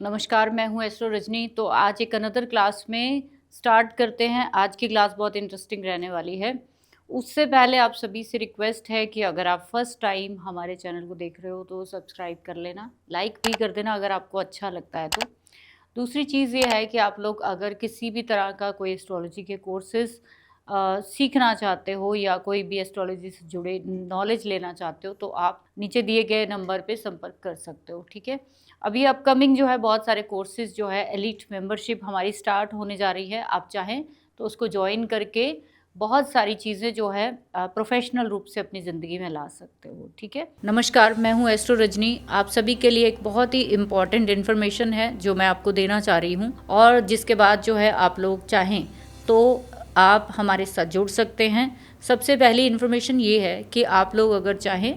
नमस्कार, मैं हूँ एस्ट्रो रजनी। तो आज एक अनदर क्लास में स्टार्ट करते हैं। आज की क्लास बहुत इंटरेस्टिंग रहने वाली है। उससे पहले आप सभी से रिक्वेस्ट है कि अगर आप फर्स्ट टाइम हमारे चैनल को देख रहे हो तो सब्सक्राइब कर लेना, लाइक भी कर देना अगर आपको अच्छा लगता है तो। दूसरी चीज़ ये है कि आप लोग अगर किसी भी तरह का कोई एस्ट्रोलॉजी के कोर्सेज़ सीखना चाहते हो या कोई भी एस्ट्रोलॉजी से जुड़े नॉलेज लेना चाहते हो तो आप नीचे दिए गए नंबर पे संपर्क कर सकते हो, ठीक है। अभी अपकमिंग जो है बहुत सारे कोर्सेज़ जो है एलीट मेंबरशिप हमारी स्टार्ट होने जा रही है। आप चाहें तो उसको ज्वाइन करके बहुत सारी चीज़ें जो है प्रोफेशनल रूप से अपनी ज़िंदगी में ला सकते हो, ठीक है। नमस्कार, मैं हूँ एस्ट्रो रजनी। आप सभी के लिए एक बहुत ही इम्पॉर्टेंट इन्फॉर्मेशन है जो मैं आपको देना चाह रही हूँ, और जिसके बाद जो है आप लोग चाहें तो आप हमारे साथ जुड़ सकते हैं। सबसे पहली इन्फॉर्मेशन ये है कि आप लोग अगर चाहें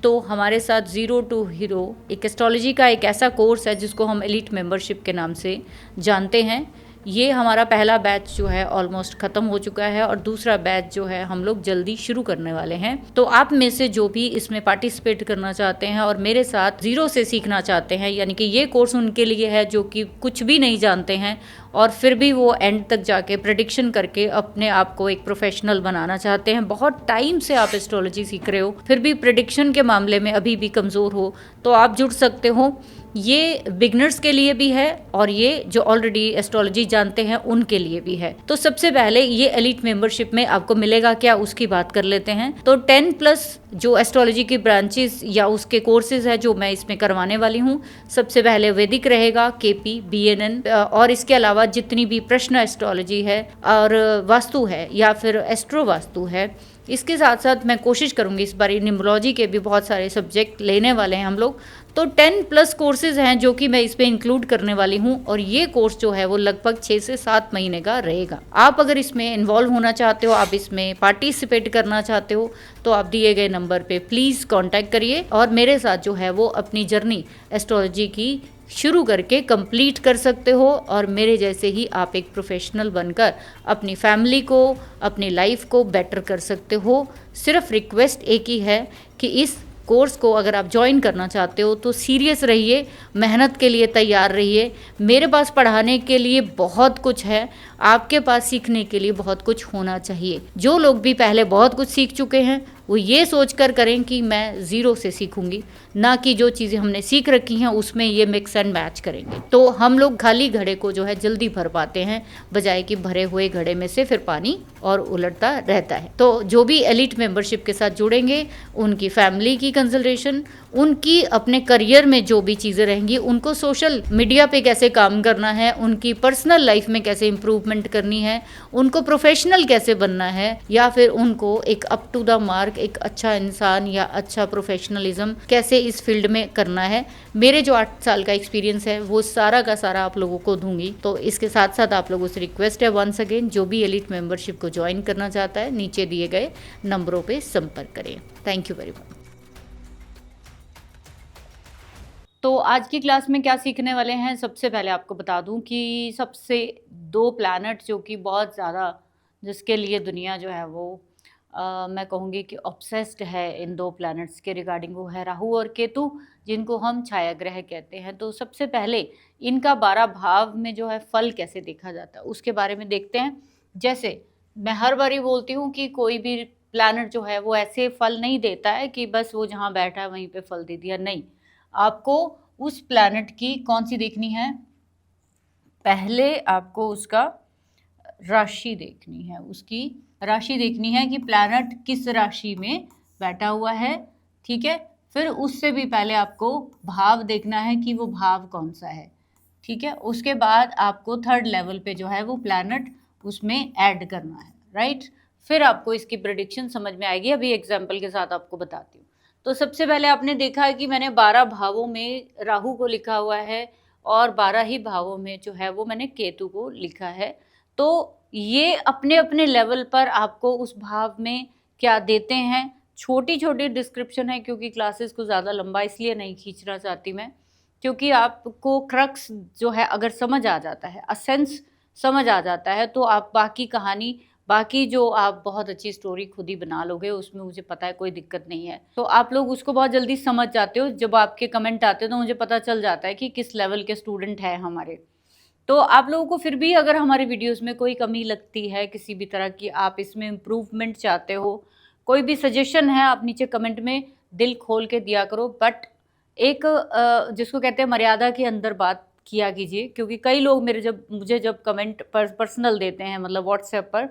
तो हमारे साथ ज़ीरो टू हीरो एक एस्ट्रोलॉजी का एक ऐसा कोर्स है जिसको हम एलीट मेंबरशिप के नाम से जानते हैं। ये हमारा पहला बैच जो है ऑलमोस्ट ख़त्म हो चुका है और दूसरा बैच जो है हम लोग जल्दी शुरू करने वाले हैं। तो आप में से जो भी इसमें पार्टिसिपेट करना चाहते हैं और मेरे साथ ज़ीरो से सीखना चाहते हैं, यानी कि ये कोर्स उनके लिए है जो कि कुछ भी नहीं जानते हैं और फिर भी वो एंड तक जाके प्रेडिक्शन करके अपने आप को एक प्रोफेशनल बनाना चाहते हैं। बहुत टाइम से आप एस्ट्रोलॉजी सीख रहे हो फिर भी प्रेडिक्शन के मामले में अभी भी कमज़ोर हो, तो आप जुड़ सकते हो। ये बिगनर्स के लिए भी है और ये जो ऑलरेडी एस्ट्रोलॉजी जानते हैं उनके लिए भी है। तो सबसे पहले ये एलीट मेंबरशिप में आपको मिलेगा क्या, उसकी बात कर लेते हैं। तो 10+ जो एस्ट्रोलॉजी की ब्रांचेस या उसके कोर्सेज है जो मैं इसमें करवाने वाली हूँ। सबसे पहले वैदिक रहेगा, केपी, बीएनएन, और इसके अलावा जितनी भी प्रश्न एस्ट्रोलॉजी है और वास्तु है या फिर एस्ट्रो वास्तु है। इसके साथ साथ मैं कोशिश करूंगी इस बार न्यूमरोलॉजी के भी बहुत सारे सब्जेक्ट लेने वाले हैं हम लोग। तो 10+ कोर्सेज हैं जो कि मैं इस पे इंक्लूड करने वाली हूँ, और ये कोर्स जो है वो लगभग 6 से 7 महीने का रहेगा। आप अगर इसमें इन्वॉल्व होना चाहते हो, आप इसमें पार्टिसिपेट करना चाहते हो, तो आप दिए गए नंबर पे प्लीज़ कांटेक्ट करिए और मेरे साथ जो है वो अपनी जर्नी एस्ट्रोलॉजी की शुरू करके कंप्लीट कर सकते हो। और मेरे जैसे ही आप एक प्रोफेशनल बनकर अपनी फैमिली को, अपनी लाइफ को बेटर कर सकते हो। सिर्फ रिक्वेस्ट एक ही है कि इस कोर्स को अगर आप ज्वाइन करना चाहते हो तो सीरियस रहिए, मेहनत के लिए तैयार रहिए। मेरे पास पढ़ाने के लिए बहुत कुछ है, आपके पास सीखने के लिए बहुत कुछ होना चाहिए। जो लोग भी पहले बहुत कुछ सीख चुके हैं वो ये सोचकर करें कि मैं ज़ीरो से सीखूंगी, ना कि जो चीज़ें हमने सीख रखी हैं उसमें ये मिक्स एंड मैच करेंगे। तो हम लोग खाली घड़े को जो है जल्दी भर पाते हैं, बजाय कि भरे हुए घड़े में से फिर पानी और उलटता रहता है। तो जो भी एलीट मेंबरशिप के साथ जुड़ेंगे उनकी फैमिली की कंसल्टेशन, उनकी अपने करियर में जो भी चीज़ें रहेंगी, उनको सोशल मीडिया पे कैसे काम करना है, उनकी पर्सनल लाइफ में कैसे इंप्रूवमेंट करनी है, उनको प्रोफेशनल कैसे बनना है, या फिर उनको एक अप टू द मार्क एक अच्छा इंसान या अच्छा प्रोफेशनलिज्म कैसे इस फील्ड में करना है। मेरे जो 8 साल का एक्सपीरियंस है वो सारा का सारा आप लोगों को दूंगी। तो इसके साथ साथ आप लोगों से रिक्वेस्ट है वंस अगेन, जो भी एलीट मेंबरशिप को ज्वाइन करना चाहता है नीचे दिए गए नंबरों पे संपर्क करें। Thank you very much. तो आज की क्लास में क्या सीखने वाले हैं, सबसे पहले आपको बता दूं कि सबसे 2 प्लैनेट जो कि बहुत ज़्यादा, जिसके लिए दुनिया जो है वो मैं कहूँगी कि ऑब्सेस्ड है इन 2 प्लैनेट्स के रिगार्डिंग, वो है राहु और केतु, जिनको हम छाया ग्रह कहते हैं। तो सबसे पहले इनका 12 भाव में जो है फल कैसे देखा जाता है उसके बारे में देखते हैं। जैसे मैं हर बारी बोलती हूँ कि कोई भी प्लैनेट जो है वो ऐसे फल नहीं देता है कि बस वो जहाँ बैठा है वहीं पे फल दे दिया, नहीं। आपको उस प्लैनेट की कौन सी देखनी है, पहले आपको उसका राशि देखनी है, उसकी राशि देखनी है कि प्लैनेट किस राशि में बैठा हुआ है, ठीक है। फिर उससे भी पहले आपको भाव देखना है कि वो भाव कौन सा है, ठीक है। उसके बाद आपको 3rd लेवल पे जो है वो प्लैनेट उसमें ऐड करना है, राइट। फिर आपको इसकी प्रेडिक्शन समझ में आएगी। अभी एग्जाम्पल के साथ आपको बताती हूँ। तो सबसे पहले आपने देखा है कि मैंने 12 भावों में राहु को लिखा हुआ है और 12 ही भावों में जो है वो मैंने केतु को लिखा है। तो ये अपने अपने लेवल पर आपको उस भाव में क्या देते हैं, छोटी छोटी डिस्क्रिप्शन है, क्योंकि क्लासेस को ज़्यादा लंबा इसलिए नहीं खींचना चाहती मैं, क्योंकि आपको क्रक्स जो है अगर समझ आ जाता है, असेंस समझ आ जाता है, तो आप बाकी कहानी बाकी जो आप बहुत अच्छी स्टोरी खुद ही बना लोगे उसमें मुझे पता है कोई दिक्कत नहीं है। तो आप लोग उसको बहुत जल्दी समझ जाते हो, जब आपके कमेंट आते हो तो मुझे पता चल जाता है कि किस लेवल के स्टूडेंट हैं हमारे। तो आप लोगों को फिर भी अगर हमारी वीडियोस में कोई कमी लगती है किसी भी तरह की, आप इसमें इम्प्रूवमेंट चाहते हो, कोई भी सजेशन है, आप नीचे कमेंट में दिल खोल के दिया करो। बट एक जिसको कहते हैं मर्यादा के अंदर बात किया कीजिए, क्योंकि कई लोग मुझे जब कमेंट पर्सनल देते हैं, मतलब व्हाट्सएप पर,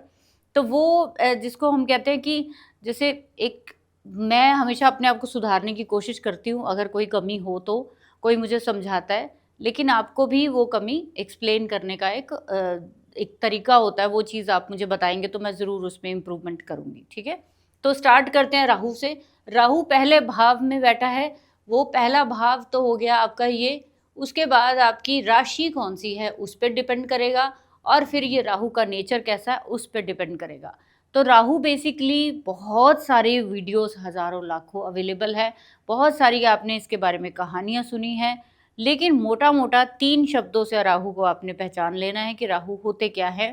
तो वो जिसको हम कहते हैं कि जैसे एक, मैं हमेशा अपने आप को सुधारने की कोशिश करती हूँ, अगर कोई कमी हो तो कोई मुझे समझाता है, लेकिन आपको भी वो कमी एक्सप्लेन करने का एक तरीका होता है। वो चीज़ आप मुझे बताएंगे तो मैं ज़रूर उसमें इम्प्रूवमेंट करूँगी, ठीक है। तो स्टार्ट करते हैं राहु से। राहु पहले भाव में बैठा है, वो पहला भाव तो हो गया आपका ये। उसके बाद आपकी राशि कौन सी है उस पर डिपेंड करेगा, और फिर ये राहु का नेचर कैसा है उस पर डिपेंड करेगा। तो राहु बेसिकली बहुत सारे वीडियोस हज़ारों लाखों अवेलेबल है, बहुत सारी आपने इसके बारे में कहानियाँ सुनी हैं, लेकिन मोटा मोटा 3 शब्दों से राहु को आपने पहचान लेना है कि राहु होते क्या है।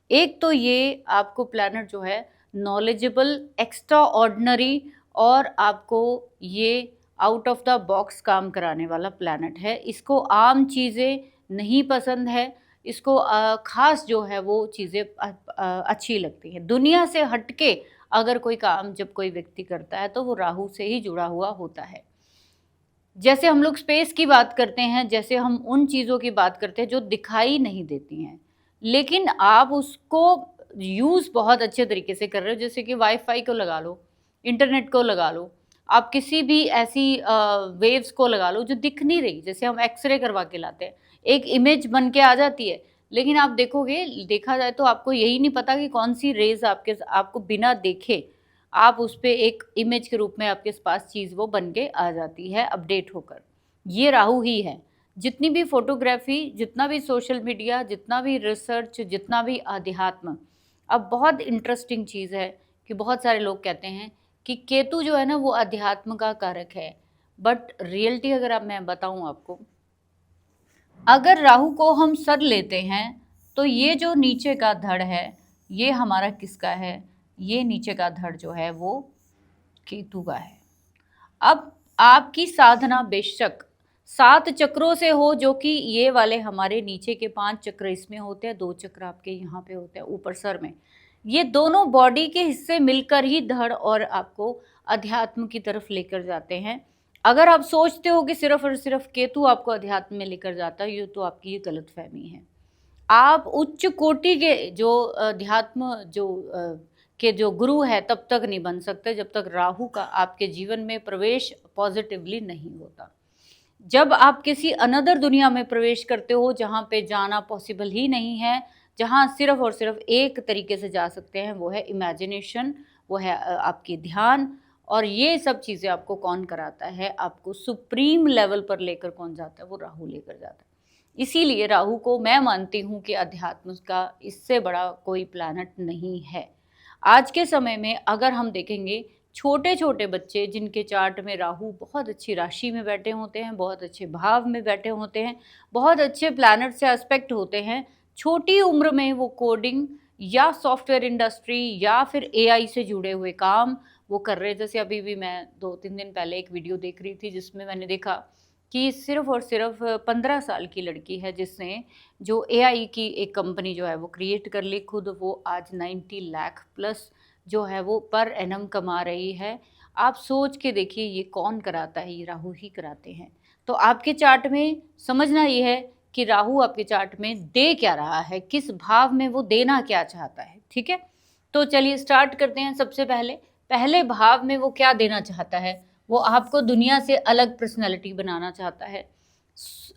एक तो ये आपको प्लैनेट जो है नॉलेजेबल, एक्स्ट्रा ऑर्डिनरी, और आपको ये आउट ऑफ द बॉक्स काम कराने वाला प्लैनेट है। इसको आम चीज़ें नहीं पसंद है, इसको ख़ास जो है वो चीज़ें अच्छी लगती हैं। दुनिया से हटके अगर कोई काम जब कोई व्यक्ति करता है तो वो राहु से ही जुड़ा हुआ होता है। जैसे हम लोग स्पेस की बात करते हैं, जैसे हम उन चीज़ों की बात करते हैं जो दिखाई नहीं देती हैं, लेकिन आप उसको यूज़ बहुत अच्छे तरीके से कर रहे हो। जैसे कि वाईफाई को लगा लो, इंटरनेट को लगा लो, आप किसी भी ऐसी वेव्स को लगा लो जो दिख नहीं रही। जैसे हम एक्सरे करवा के लाते हैं, एक इमेज बन के आ जाती है, लेकिन आप देखोगे, देखा जाए तो आपको यही नहीं पता कि कौन सी रेज आपको बिना देखे आप उस पे एक इमेज के रूप में आपके पास चीज़ वो बन के आ जाती है अपडेट होकर। ये राहु ही है। जितनी भी फोटोग्राफी, जितना भी सोशल मीडिया, जितना भी रिसर्च, जितना भी अध्यात्म, अब बहुत इंटरेस्टिंग चीज़ है कि बहुत सारे लोग कहते हैं कि केतु जो है ना वो अध्यात्म का कारक है। बट रियलिटी अगर मैं बताऊं आपको, अगर राहु को हम सर लेते हैं तो ये जो नीचे का धड़ है ये हमारा किसका है? ये नीचे का धड़ जो है वो केतु का है। अब आपकी साधना बेशक 7 चक्रों से हो, जो कि ये वाले हमारे नीचे के 5 चक्र इसमें होते हैं, 2 चक्र आपके यहाँ पे होते हैं ऊपर सर में। ये दोनों बॉडी के हिस्से मिलकर ही धड़ और आपको अध्यात्म की तरफ लेकर जाते हैं। अगर आप सोचते हो कि सिर्फ और सिर्फ केतु आपको अध्यात्म में लेकर जाता है, ये तो आपकी ये गलतफहमी है। आप उच्च कोटि के जो अध्यात्म के जो गुरु है तब तक नहीं बन सकते जब तक राहु का आपके जीवन में प्रवेश पॉजिटिवली नहीं होता। जब आप किसी अनदर दुनिया में प्रवेश करते हो जहाँ पे जाना पॉसिबल ही नहीं है, जहाँ सिर्फ और सिर्फ एक तरीके से जा सकते हैं, वो है इमेजिनेशन, वो है आपकी ध्यान। और ये सब चीज़ें आपको कौन कराता है? आपको सुप्रीम लेवल पर लेकर कौन जाता है? वो राहु लेकर जाता है। इसीलिए राहु को मैं मानती हूँ कि अध्यात्म का इससे बड़ा कोई प्लैनेट नहीं है। आज के समय में अगर हम देखेंगे, छोटे छोटे बच्चे जिनके चार्ट में राहु बहुत अच्छी राशि में बैठे होते हैं, बहुत अच्छे भाव में बैठे होते हैं, बहुत अच्छे प्लैनेट से एस्पेक्ट होते हैं, छोटी उम्र में वो कोडिंग या सॉफ्टवेयर इंडस्ट्री या फिर एआई से जुड़े हुए काम वो कर रहे हैं। जैसे अभी भी मैं 2-3 दिन पहले एक वीडियो देख रही थी जिसमें मैंने देखा कि सिर्फ और सिर्फ 15 साल की लड़की है जिसने जो एआई की एक कंपनी जो है वो क्रिएट कर ली खुद। वो आज 90 लाख प्लस जो है वो पर एनम कमा रही है। आप सोच के देखिए ये कौन कराता है? ये राहु ही कराते हैं। तो आपके चार्ट में समझना ये है कि राहु आपके चार्ट में दे क्या रहा है, किस भाव में वो देना क्या चाहता है, ठीक है। तो चलिए स्टार्ट करते हैं। सबसे पहले पहले भाव में वो क्या देना चाहता है? वो आपको दुनिया से अलग पर्सनैलिटी बनाना चाहता है।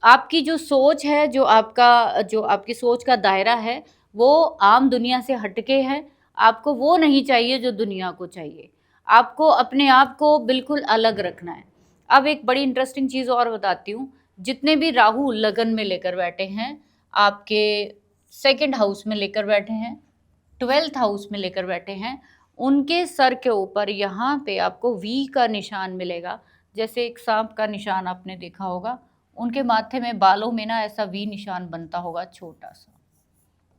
आपकी जो सोच है, जो आपकी सोच का दायरा है, वो आम दुनिया से हटके है। आपको वो नहीं चाहिए जो दुनिया को चाहिए। आपको अपने आप को बिल्कुल अलग रखना है। अब एक बड़ी इंटरेस्टिंग चीज़ और बताती हूँ। जितने भी राहु लगन में लेकर बैठे हैं, आपके 2nd हाउस में लेकर बैठे हैं, 12th हाउस में लेकर बैठे हैं, उनके सर के ऊपर यहाँ पे आपको वी का निशान मिलेगा। जैसे एक सांप का निशान आपने देखा होगा, उनके माथे में, बालों में ना ऐसा वी निशान बनता होगा छोटा सा।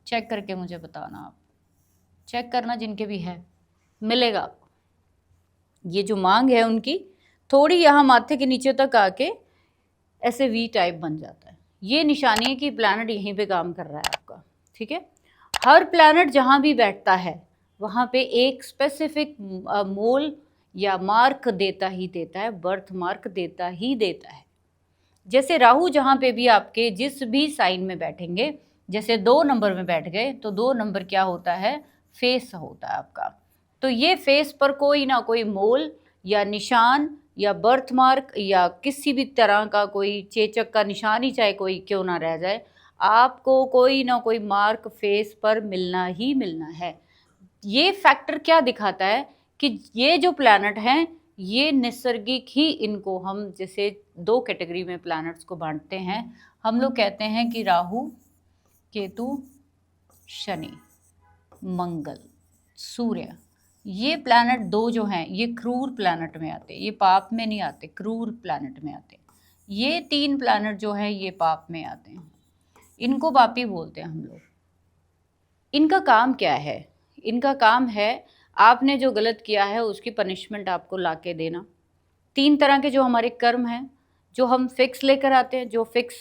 चेक करके मुझे बताना आप। चेक करना जिनके भी है, मिलेगा आपको। ये जो मांग है उनकी थोड़ी यहाँ माथे के नीचे तक आके ऐसे वी टाइप बन जाता है। ये निशानी है कि प्लैनेट यहीं पे काम कर रहा है आपका, ठीक है। हर प्लैनेट जहाँ भी बैठता है वहाँ पे एक स्पेसिफिक मोल या मार्क देता ही देता है, बर्थ मार्क देता ही देता है। जैसे राहु जहाँ पे भी आपके जिस भी साइन में बैठेंगे, जैसे 2 नंबर में बैठ गए तो 2 नंबर क्या होता है, फेस होता है आपका। तो ये फेस पर कोई ना कोई मोल या निशान या बर्थ मार्क या किसी भी तरह का कोई चेचक का निशान ही चाहे कोई क्यों ना रह जाए, आपको कोई ना कोई मार्क फेस पर मिलना ही मिलना है। ये फैक्टर क्या दिखाता है कि ये जो प्लैनेट हैं ये नैसर्गिक ही, इनको हम जैसे 2 कैटेगरी में प्लैनेट्स को बांटते हैं। हम लोग कहते हैं कि राहु, केतु, शनि, मंगल, सूर्य, ये प्लैनेट 2 जो हैं ये क्रूर प्लैनेट में आते हैं, ये पाप में नहीं आते, क्रूर प्लैनेट में आते हैं। ये 3 प्लैनेट जो है ये पाप में आते हैं, इनको पापी बोलते हैं हम लोग। इनका काम क्या है, इनका काम है आपने जो गलत किया है उसकी पनिशमेंट आपको ला के देना। 3 तरह के जो हमारे कर्म हैं, जो हम फिक्स लेकर आते हैं, जो फिक्स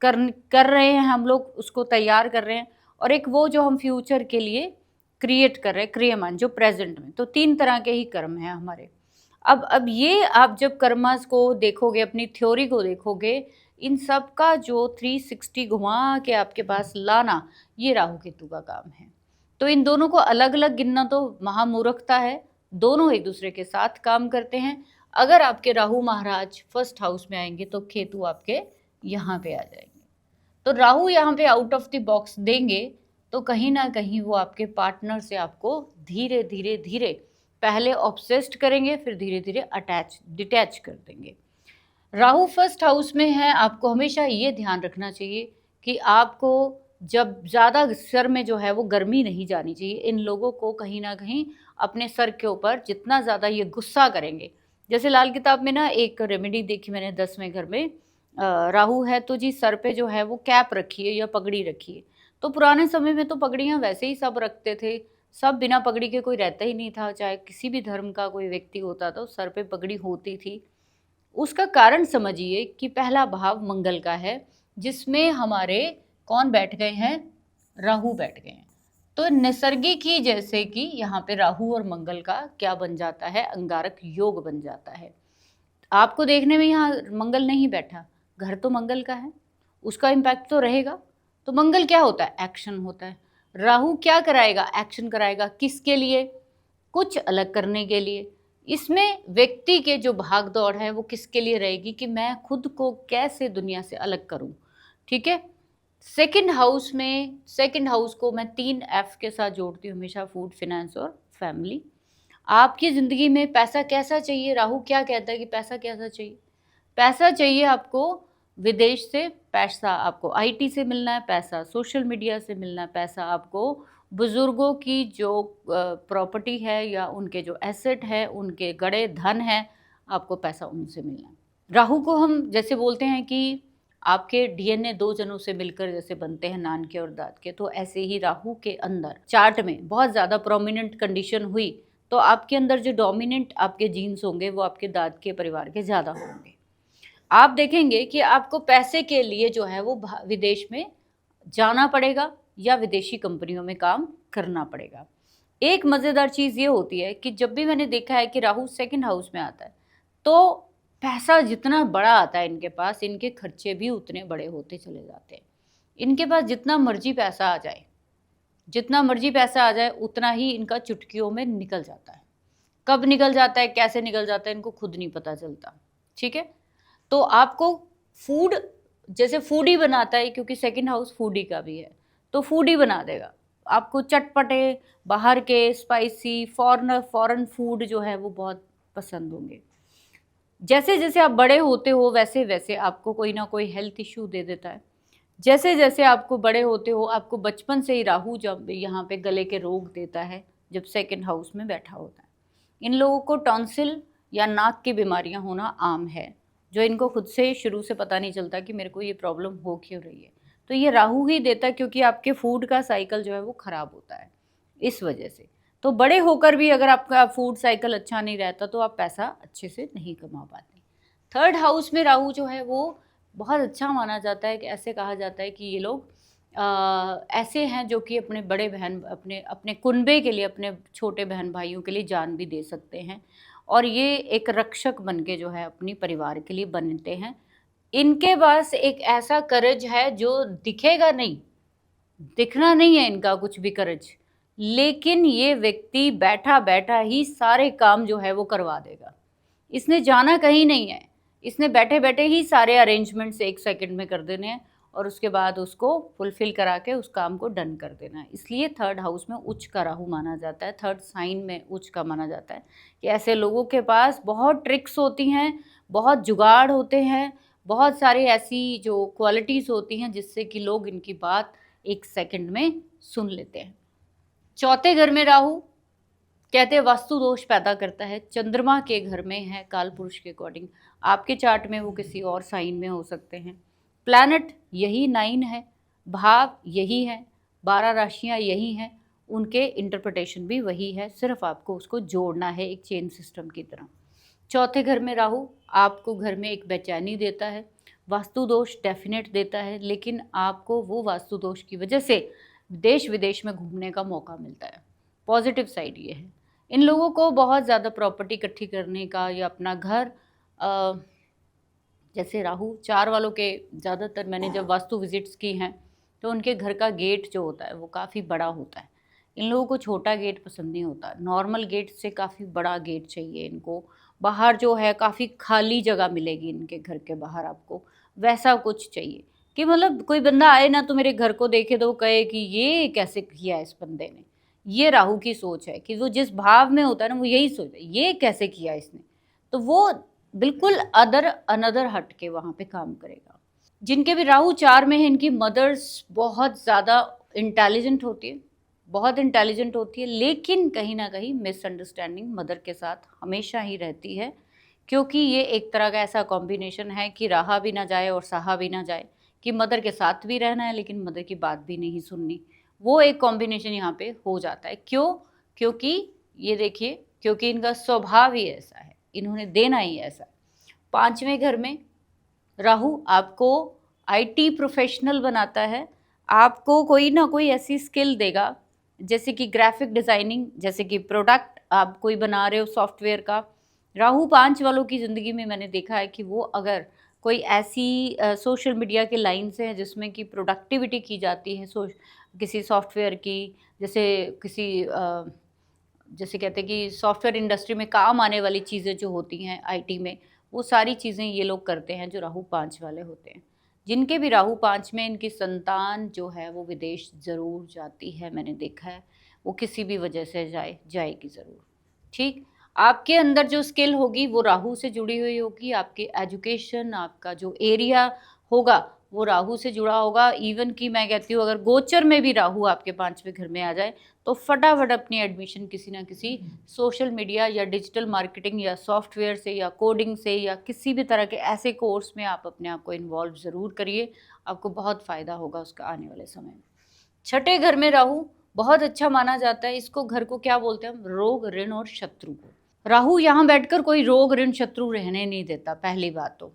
कर रहे हैं हम लोग उसको तैयार कर रहे हैं, और एक वो जो हम फ्यूचर के लिए क्रिएट कर रहे हैं, क्रियमान जो प्रेजेंट में। तो 3 तरह के ही कर्म हैं हमारे। अब ये आप जब कर्मास को देखोगे, अपनी थ्योरी को देखोगे, इन सब का जो 360 घुमा के आपके पास लाना, ये राहु केतु का काम है। तो इन दोनों को अलग अलग गिनना तो महामूर्खता है, दोनों एक दूसरे के साथ काम करते हैं। अगर आपके राहु महाराज फर्स्ट हाउस में आएंगे तो केतु आपके यहाँ पे आ जाएंगे। तो राहु यहाँ पे आउट ऑफ द बॉक्स देंगे तो कहीं ना कहीं वो आपके पार्टनर से आपको धीरे धीरे धीरे पहले ऑब्सेस्ड करेंगे, फिर धीरे धीरे डिटैच कर देंगे। राहु फर्स्ट हाउस में है, आपको हमेशा ये ध्यान रखना चाहिए कि आपको जब ज़्यादा सर में जो है वो गर्मी नहीं जानी चाहिए। इन लोगों को कहीं ना कहीं अपने सर के ऊपर जितना ज़्यादा ये गुस्सा करेंगे, जैसे लाल किताब में ना एक रेमेडी देखी मैंने 10वें घर में, राहु है तो जी सर पे जो है वो कैप रखिए या पगड़ी रखिए। तो पुराने समय में तो पगड़ियाँ वैसे ही सब रखते थे, सब बिना पगड़ी के कोई रहता ही नहीं था, चाहे किसी भी धर्म का कोई व्यक्ति होता तो सर पे पगड़ी होती थी। उसका कारण समझिए कि पहला भाव मंगल का है, जिसमें हमारे कौन बैठ गए हैं, राहु बैठ गए हैं। तो नैसर्गिक ही जैसे कि यहाँ पे राहु और मंगल का क्या बन जाता है, अंगारक योग बन जाता है। आपको देखने में यहाँ मंगल नहीं बैठा, घर तो मंगल का है, उसका इम्पैक्ट तो रहेगा। तो मंगल क्या होता है, एक्शन होता है। राहु क्या कराएगा, एक्शन कराएगा, किसके लिए, कुछ अलग करने के लिए। इसमें व्यक्ति के जो भाग दौड़ है वो किसके लिए रहेगी कि मैं खुद को कैसे दुनिया से अलग करूं, ठीक है। सेकंड हाउस में, सेकंड हाउस को मैं 3F के साथ जोड़ती हूँ हमेशा, फूड, फाइनेंस और फैमिली। आपकी ज़िंदगी में पैसा कैसा चाहिए, राहु क्या कहता है कि पैसा कैसा चाहिए, पैसा चाहिए आपको विदेश से, पैसा आपको आईटी से मिलना है, पैसा सोशल मीडिया से मिलना है, पैसा आपको बुज़ुर्गों की जो प्रॉपर्टी है या उनके जो एसेट है, उनके गड़े धन है, आपको पैसा उनसे मिलना है। राहु को हम जैसे बोलते हैं कि आपके डीएनए 2 जनों से मिलकर जैसे बनते हैं, नान के और दाद के, तो ऐसे ही राहु के अंदर चार्ट में बहुत ज़्यादा प्रोमिनेंट कंडीशन हुई तो आपके अंदर जो डोमिनेंट आपके जीन्स होंगे वो आपके दाद के परिवार के ज़्यादा होंगे। आप देखेंगे कि आपको पैसे के लिए जो है वो विदेश में जाना पड़ेगा या विदेशी कंपनियों में काम करना पड़ेगा। एक मज़ेदार चीज़ ये होती है कि जब भी मैंने देखा है कि राहु सेकंड हाउस में आता है तो पैसा जितना बड़ा आता है इनके पास, इनके खर्चे भी उतने बड़े होते चले जाते हैं। इनके पास जितना मर्जी पैसा आ जाए, जितना मर्जी पैसा आ जाए, उतना ही इनका चुटकियों में निकल जाता है। कब निकल जाता है, कैसे निकल जाता है, इनको खुद नहीं पता चलता, ठीक है। तो आपको फूड, जैसे फूडी बनाता है, क्योंकि सेकंड हाउस फूडी का भी है, तो फूडी बना देगा आपको। चटपटे, बाहर के स्पाइसी, फॉरेन फूड जो है वो बहुत पसंद होंगे। जैसे जैसे आप बड़े होते हो वैसे वैसे आपको कोई ना कोई हेल्थ इश्यू दे देता है। जैसे जैसे आपको बड़े होते हो, आपको बचपन से ही राहु जब यहाँ पे गले के रोग देता है, जब सेकंड हाउस में बैठा होता है। इन लोगों को टॉन्सिल या नाक की बीमारियां होना आम है, जो इनको खुद से शुरू से पता नहीं चलता कि मेरे को ये प्रॉब्लम हो क्यों रही है। तो ये राहु ही देता है, क्योंकि आपके फूड का साइकिल जो है वो ख़राब होता है। इस वजह से। तो बड़े होकर भी अगर आपका फूड साइकिल अच्छा नहीं रहता तो आप पैसा अच्छे से नहीं कमा पाते। थर्ड हाउस में राहु जो है वो बहुत अच्छा माना जाता है कि ऐसे कहा जाता है कि ये लोग ऐसे हैं जो कि अपने बड़े बहन अपने अपने कुनबे के लिए, अपने छोटे बहन भाइयों के लिए जान भी दे सकते हैं, और ये एक रक्षक बन के जो है अपनी परिवार के लिए बनते हैं। इनके पास एक ऐसा करज है जो दिखेगा नहीं, दिखना नहीं है इनका कुछ भी करज, लेकिन ये व्यक्ति बैठा बैठा ही सारे काम जो है वो करवा देगा। इसने जाना कहीं नहीं है, इसने बैठे बैठे ही सारे अरेंजमेंट्स 1 सेकंड में कर देने हैं और उसके बाद उसको फुलफिल करा के उस काम को डन कर देना है। इसलिए थर्ड हाउस में उच्च का राहु माना जाता है, थर्ड साइन में उच्च का माना जाता है कि ऐसे लोगों के पास बहुत ट्रिक्स होती हैं, बहुत जुगाड़ होते हैं, बहुत सारी ऐसी जो क्वालिटीज़ होती हैं जिससे कि लोग इनकी बात 1 सेकंड में सुन लेते हैं। चौथे घर में राहु कहते हैं वास्तु दोष पैदा करता है। चंद्रमा के घर में है काल पुरुष के अकॉर्डिंग, आपके चार्ट में वो किसी और साइन में हो सकते हैं। प्लैनेट यही 9 है, भाव यही है, 12 राशियां यही हैं, उनके इंटरप्रिटेशन भी वही है, सिर्फ आपको उसको जोड़ना है एक चेन सिस्टम की तरह। चौथे घर में राहु आपको घर में एक बेचैनी देता है, वास्तु दोष डेफिनेट देता है, लेकिन आपको वो वास्तु दोष की वजह से देश विदेश में घूमने का मौका मिलता है। पॉजिटिव साइड ये है। इन लोगों को बहुत ज़्यादा प्रॉपर्टी इकट्ठी करने का या अपना घर जैसे राहु 4 वालों के ज़्यादातर मैंने जब वास्तु विजिट्स की हैं तो उनके घर का गेट जो होता है वो काफ़ी बड़ा होता है। इन लोगों को छोटा गेट पसंद नहीं होता, नॉर्मल गेट से काफ़ी बड़ा गेट चाहिए इनको। बाहर जो है काफ़ी खाली जगह मिलेगी इनके घर के बाहर आपको, वैसा कुछ चाहिए कि मतलब कोई बंदा आए ना तो मेरे घर को देखे तो वो कहे कि ये कैसे किया इस बंदे ने। ये राहु की सोच है कि वो जिस भाव में होता है ना वो यही सोचता है ये कैसे किया इसने, तो वो बिल्कुल अनदर हट के वहाँ पे काम करेगा। जिनके भी राहु 4 में है इनकी मदर्स बहुत ज़्यादा इंटेलिजेंट होती है, बहुत इंटेलिजेंट होती है, लेकिन कहीं ना कहीं मिसअंडरस्टैंडिंग मदर के साथ हमेशा ही रहती है, क्योंकि ये एक तरह का ऐसा कॉम्बिनेशन है कि रहा भी ना जाए और सहा भी ना जाए, कि मदर के साथ भी रहना है लेकिन मदर की बात भी नहीं सुननी। वो एक कॉम्बिनेशन यहाँ पे हो जाता है। क्यों? क्योंकि ये देखिए, क्योंकि इनका स्वभाव ही ऐसा है, इन्होंने देना ही ऐसा है। 5वें घर में राहु आपको आईटी प्रोफेशनल बनाता है, आपको कोई ना कोई ऐसी स्किल देगा जैसे कि ग्राफिक डिज़ाइनिंग, जैसे कि प्रोडक्ट आप कोई बना रहे हो सॉफ्टवेयर का। राहु 5 वालों की ज़िंदगी में मैंने देखा है कि वो अगर कोई ऐसी सोशल मीडिया के लाइन से है जिसमें कि प्रोडक्टिविटी की जाती है किसी सॉफ्टवेयर की, जैसे किसी जैसे कहते हैं कि सॉफ्टवेयर इंडस्ट्री में काम आने वाली चीज़ें जो होती हैं आईटी में, वो सारी चीज़ें ये लोग करते हैं जो राहु 5 वाले होते हैं। जिनके भी राहु 5 में इनकी संतान जो है वो विदेश ज़रूर जाती है, मैंने देखा है, वो किसी भी वजह से जाएगी ज़रूर। ठीक, आपके अंदर जो स्किल होगी वो राहु से जुड़ी हुई होगी, आपके एजुकेशन, आपका जो एरिया होगा वो राहु से जुड़ा होगा। इवन कि मैं कहती हूँ अगर गोचर में भी राहु आपके 5वें घर में आ जाए तो फटाफट अपनी एडमिशन किसी ना किसी सोशल मीडिया या डिजिटल मार्केटिंग या सॉफ्टवेयर से या कोडिंग से या किसी भी तरह के ऐसे कोर्स में आप अपने आप को इन्वॉल्व ज़रूर करिए, आपको बहुत फ़ायदा होगा उसका आने वाले समय में। 6ठे घर में राहु बहुत अच्छा माना जाता है, इसको घर को क्या बोलते हैं हम, रोग, ऋण और शत्रु को। राहु यहाँ बैठकर कोई रोग, ऋण, शत्रु रहने नहीं देता, पहली बात तो।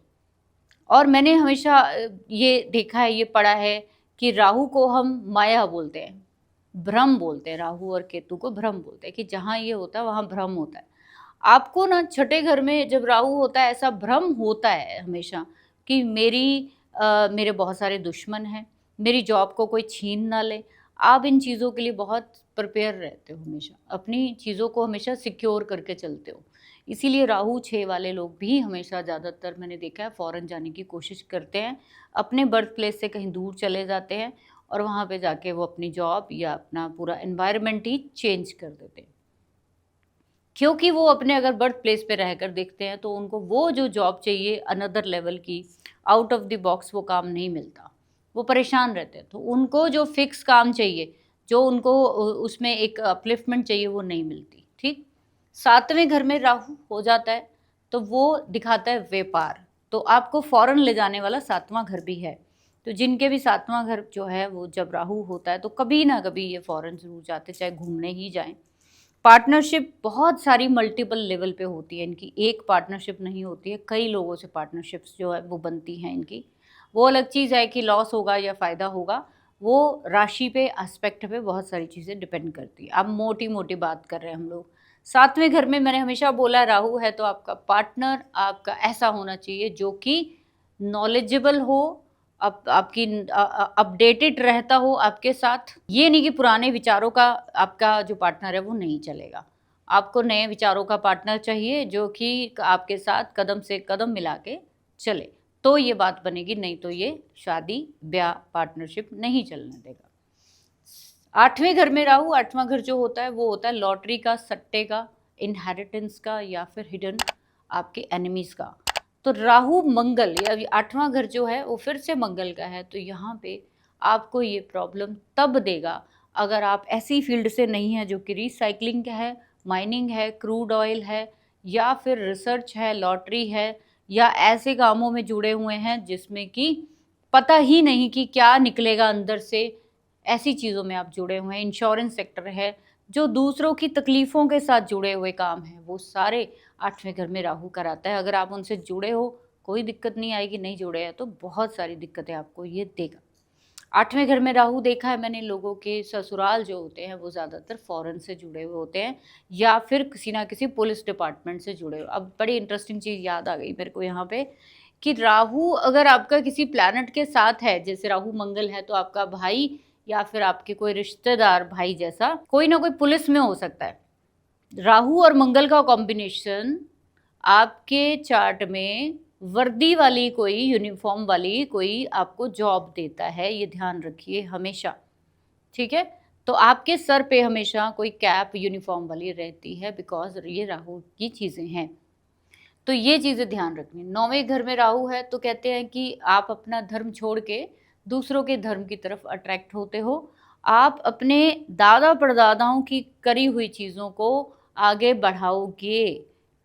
और मैंने हमेशा ये देखा है, ये पढ़ा है कि राहु को हम माया बोलते हैं, भ्रम बोलते हैं, राहु और केतु को भ्रम बोलते हैं कि जहाँ ये होता है वहाँ भ्रम होता है। आपको ना 6ठे घर में जब राहु होता है ऐसा भ्रम होता है हमेशा कि मेरे बहुत सारे दुश्मन हैं, मेरी जॉब को कोई छीन ना ले। आप इन चीज़ों के लिए बहुत प्रिपेयर रहते हो, हमेशा अपनी चीज़ों को हमेशा सिक्योर करके चलते हो। इसीलिए राहु 6 वाले लोग भी हमेशा ज़्यादातर मैंने देखा है फ़ॉरेन जाने की कोशिश करते हैं, अपने बर्थ प्लेस से कहीं दूर चले जाते हैं और वहाँ पे जाके वो अपनी जॉब या अपना पूरा एनवायरनमेंट ही चेंज कर देते हैं। क्योंकि वो अपने अगर बर्थ प्लेस पे रहकर देखते हैं तो उनको वो जो जॉब चाहिए अनदर लेवल की, आउट ऑफ द बॉक्स वो काम नहीं मिलता, वो परेशान रहते हैं। तो उनको जो फिक्स काम चाहिए, जो उनको उसमें एक अपलिफ्टमेंट चाहिए, वो नहीं मिलती। ठीक, 7वें घर में राहु हो जाता है तो वो दिखाता है व्यापार, तो आपको फॉरेन ले जाने वाला 7वां घर भी है, तो जिनके भी 7वां घर जो है वो जब राहु होता है तो कभी ना कभी ये फॉरेन ज़रूर जाते, चाहे घूमने ही जाएँ। पार्टनरशिप बहुत सारी मल्टीपल लेवल पे होती है इनकी, एक पार्टनरशिप नहीं होती है, कई लोगों से पार्टनरशिप्स जो है वो बनती हैं इनकी। वो अलग चीज़ है कि लॉस होगा या फ़ायदा होगा, वो राशि पे, एस्पेक्ट पे बहुत सारी चीज़ें डिपेंड करती है। अब मोटी-मोटी बात कर रहे हैं हम लोग। 7वें घर में मैंने हमेशा बोला राहु है तो आपका पार्टनर आपका ऐसा होना चाहिए जो कि नॉलेजेबल हो, आपकी अपडेटेड रहता हो आपके साथ। ये नहीं कि पुराने विचारों का आपका जो पार्टनर है वो नहीं चलेगा। आपको नए विचारों का पार्टनर चाहिए जो कि आपके साथ कदम से कदम मिला के चले, तो ये बात बनेगी, नहीं तो ये शादी, ब्याह, पार्टनरशिप नहीं चलने देगा। 8वें घर में राहु, 8वां घर जो होता है वो होता है लॉटरी का, सट्टे का, इनहेरिटेंस का या फिर हिडन आपके एनिमीज का। तो राहु मंगल या 8वां घर जो है वो फिर से मंगल का है, तो यहाँ पे आपको ये प्रॉब्लम तब देगा अगर आप ऐसी फील्ड से नहीं है जो कि रिसाइकलिंग का है, माइनिंग है, क्रूड ऑयल है या फिर रिसर्च है, लॉटरी है या ऐसे कामों में जुड़े हुए हैं जिसमें कि पता ही नहीं कि क्या निकलेगा अंदर से, ऐसी चीज़ों में आप जुड़े हुए हैं, इंश्योरेंस सेक्टर है, जो दूसरों की तकलीफ़ों के साथ जुड़े हुए काम हैं, वो सारे 8वें घर में राहु कराता है। अगर आप उनसे जुड़े हो, कोई दिक्कत नहीं आएगी, नहीं जुड़े हैं तो बहुत सारी दिक्कतें आपको ये देगा। 8वें घर में राहु देखा है मैंने, लोगों के ससुराल जो होते हैं वो ज़्यादातर फ़ॉरेन से जुड़े हुए होते हैं या फिर किसी ना किसी पुलिस डिपार्टमेंट से जुड़े हुए। अब बड़ी इंटरेस्टिंग चीज़ याद आ गई मेरे को यहाँ पे कि राहु अगर आपका किसी प्लैनेट के साथ है, जैसे राहु मंगल है, तो आपका भाई या फिर आपके कोई रिश्तेदार भाई जैसा कोई ना कोई पुलिस में हो सकता है। राहु और मंगल का कॉम्बिनेशन आपके चार्ट में वर्दी वाली कोई, यूनिफॉर्म वाली कोई आपको जॉब देता है, ये ध्यान रखिए हमेशा, ठीक है। तो आपके सर पे हमेशा कोई कैप यूनिफॉर्म वाली रहती है, बिकॉज ये राहु की चीज़ें हैं, तो ये चीज़ें ध्यान रखनी। 9वें घर में राहु है तो कहते हैं कि आप अपना धर्म छोड़ के दूसरों के धर्म की तरफ अट्रैक्ट होते हो। आप अपने दादा परदादाओं की करी हुई चीज़ों को आगे बढ़ाओगे।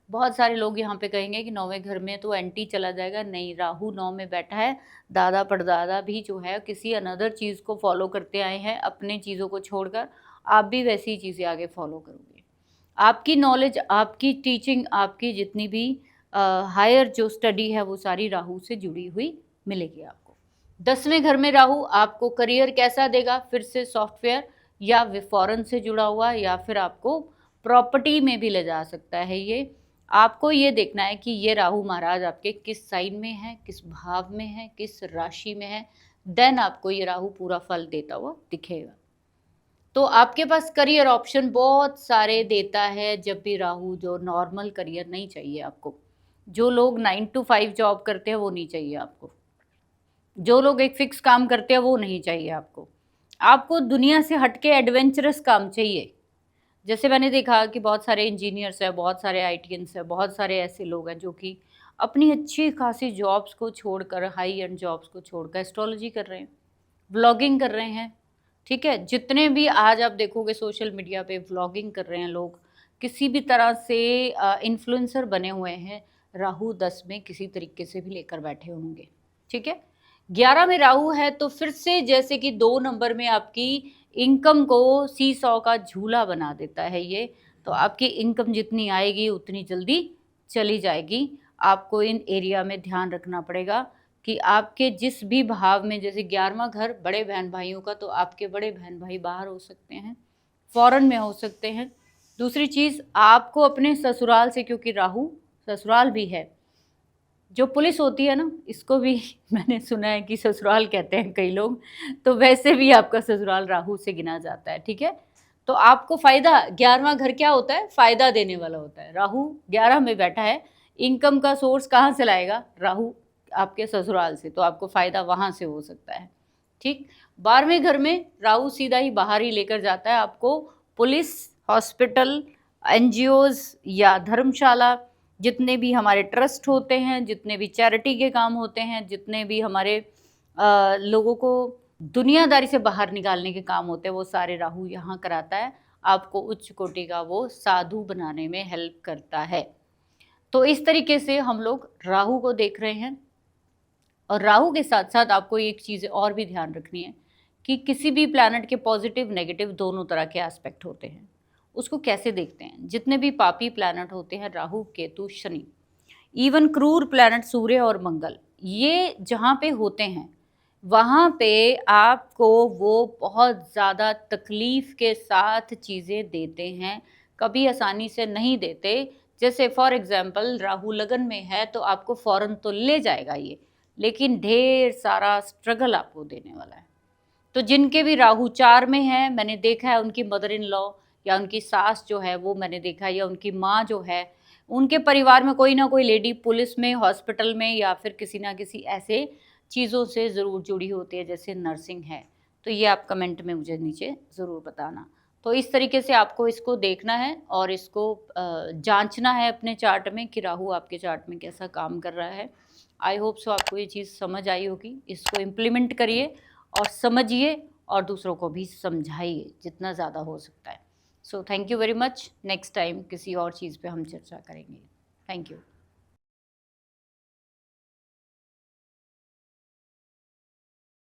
बहुत सारे लोग यहाँ पे कहेंगे कि 9वें घर में तो एंटी चला जाएगा, नहीं, राहु 9 में बैठा है, दादा परदादा भी जो है किसी अनदर चीज़ को फॉलो करते आए हैं, अपने चीज़ों को छोड़कर आप भी वैसी चीज़ें आगे फॉलो करोगे। आपकी नॉलेज, आपकी टीचिंग, आपकी जितनी भी हायर जो स्टडी है वो सारी राहु से जुड़ी हुई मिलेगी आपको। 10वें घर में राहु आपको करियर कैसा देगा, फिर से सॉफ्टवेयर या फॉरेन से जुड़ा हुआ या फिर आपको प्रॉपर्टी में भी ले जा सकता है। ये आपको ये देखना है कि ये राहु महाराज आपके किस साइन में है, किस भाव में है, किस राशि में है, देन आपको ये राहु पूरा फल देता हुआ दिखेगा। तो आपके पास करियर ऑप्शन बहुत सारे देता है जब भी राहु, जो नॉर्मल करियर नहीं चाहिए आपको। जो लोग 9 to 5 जॉब करते हैं वो नहीं चाहिए आपको। जो लोग एक फिक्स काम करते हैं वो नहीं चाहिए आपको। आपको दुनिया से हटके एडवेंचरस काम चाहिए। जैसे मैंने देखा कि बहुत सारे इंजीनियर्स हैं, बहुत सारे आईटीएंस हैं, बहुत सारे ऐसे लोग हैं जो कि अपनी अच्छी खासी जॉब्स को छोड़कर, हाई एंड जॉब्स को छोड़कर एस्ट्रोलॉजी कर रहे हैं, व्लॉगिंग कर रहे हैं, ठीक है। जितने भी आज आप देखोगे सोशल मीडिया पे व्लॉगिंग कर रहे हैं लोग, किसी भी तरह से इन्फ्लुएंसर बने हुए हैं, राहु 10 में किसी तरीके से भी लेकर बैठे होंगे, ठीक है। 11 में राहु है तो फिर से जैसे कि 2 नंबर में आपकी इनकम को सीसॉ का झूला बना देता है ये, तो आपकी इनकम जितनी आएगी उतनी जल्दी चली जाएगी। आपको इन एरिया में ध्यान रखना पड़ेगा कि आपके जिस भी भाव में, जैसे 11वां घर बड़े बहन भाइयों का, तो आपके बड़े बहन भाई बाहर हो सकते हैं, फॉरेन में हो सकते हैं। दूसरी चीज़, आपको अपने ससुराल से, क्योंकि राहु ससुराल भी है, जो पुलिस होती है ना, इसको भी मैंने सुना है कि ससुराल कहते हैं कई लोग, तो वैसे भी आपका ससुराल राहु से गिना जाता है, ठीक है। तो आपको फ़ायदा, 11वां घर क्या होता है, फ़ायदा देने वाला होता है। राहु 11 में बैठा है, इनकम का सोर्स कहाँ से लाएगा, राहु आपके ससुराल से, तो आपको फ़ायदा वहाँ से हो सकता है, ठीक। 12वें घर में राहु सीधा ही बाहर ही लेकर जाता है आपको, पुलिस, हॉस्पिटल, एनजीओज़ या धर्मशाला, जितने भी हमारे ट्रस्ट होते हैं, जितने भी चैरिटी के काम होते हैं, जितने भी हमारे लोगों को दुनियादारी से बाहर निकालने के काम होते हैं, वो सारे राहु यहाँ कराता है। आपको उच्च कोटि का वो साधु बनाने में हेल्प करता है। तो इस तरीके से हम लोग राहु को देख रहे हैं। और राहु के साथ साथ आपको एक चीज़ और भी ध्यान रखनी है कि किसी भी प्लैनेट के पॉजिटिव नेगेटिव दोनों तरह के एस्पेक्ट होते हैं। उसको कैसे देखते हैं? जितने भी पापी प्लैनेट होते हैं, राहु, केतु, शनि, इवन क्रूर प्लैनेट सूर्य और मंगल, ये जहाँ पे होते हैं वहाँ पे आपको वो बहुत ज़्यादा तकलीफ़ के साथ चीज़ें देते हैं, कभी आसानी से नहीं देते। जैसे फॉर एग्ज़ाम्पल राहु लगन में है तो आपको फ़ौरन तो ले जाएगा ये, लेकिन ढेर सारा स्ट्रगल आपको देने वाला है। तो जिनके भी राहु 4 में है, मैंने देखा है उनकी मदर इन लॉ या उनकी सास जो है वो मैंने देखा है, या उनकी माँ जो है, उनके परिवार में कोई ना कोई लेडी पुलिस में, हॉस्पिटल में या फिर किसी ना किसी ऐसे चीज़ों से ज़रूर जुड़ी होती है, जैसे नर्सिंग है। तो ये आप कमेंट में मुझे नीचे ज़रूर बताना। तो इस तरीके से आपको इसको देखना है और इसको जाँचना है अपने चार्ट में कि राहु आपके चार्ट में कैसा काम कर रहा है। आई होप सो आपको ये चीज़ समझ आई होगी। इसको इम्प्लीमेंट करिए और समझिए और दूसरों को भी समझाइए जितना ज़्यादा हो सकता है। So thank you very much. Next time किसी और चीज़ पे हम चर्चा करेंगे। Thank you.